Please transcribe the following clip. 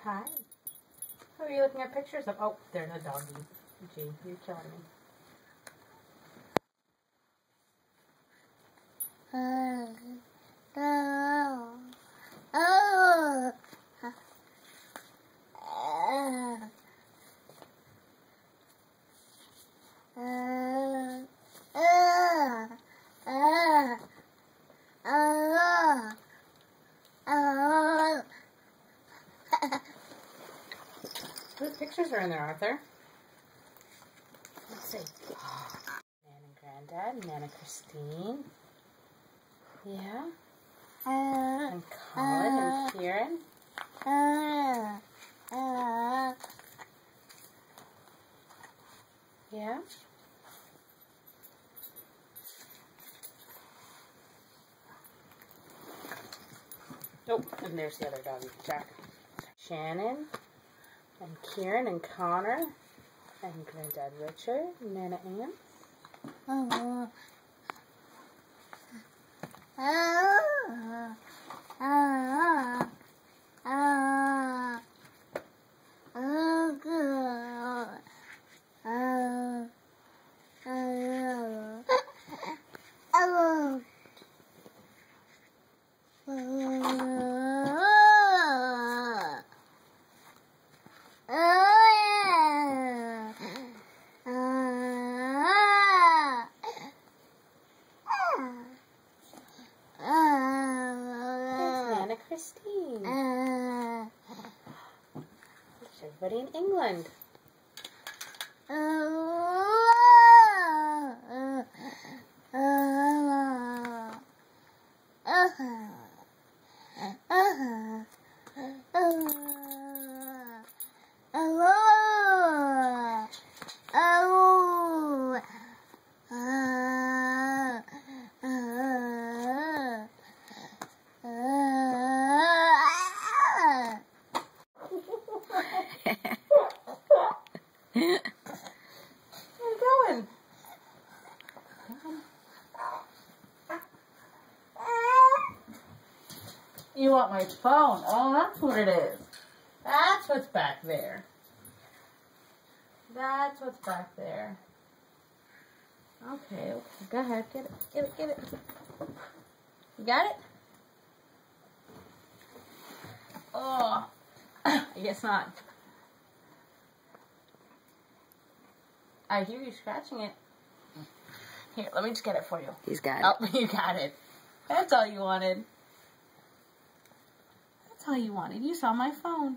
Hi. Who are you looking at pictures of? Oh, there's a doggy. Gee, you're killing me. Good pictures are in there, aren't there? Let's see. Nan and Granddad, Nana Christine. Yeah. And Colin and Kieran. Yeah. Oh, and there's the other doggy, Jack. Shannon and Kieran and Connor and Granddad Richard, Nana Ann. Nana Christine. There's everybody in England. Where you going? You want my phone? Oh, that's what it is. That's what's back there. That's what's back there. Okay, go ahead. Get it. Get it. Get it. You got it? Oh, I guess not. I hear you scratching it. Here, let me just get it for you. He's got it. Oh, you got it. That's all you wanted. That's all you wanted. You saw my phone.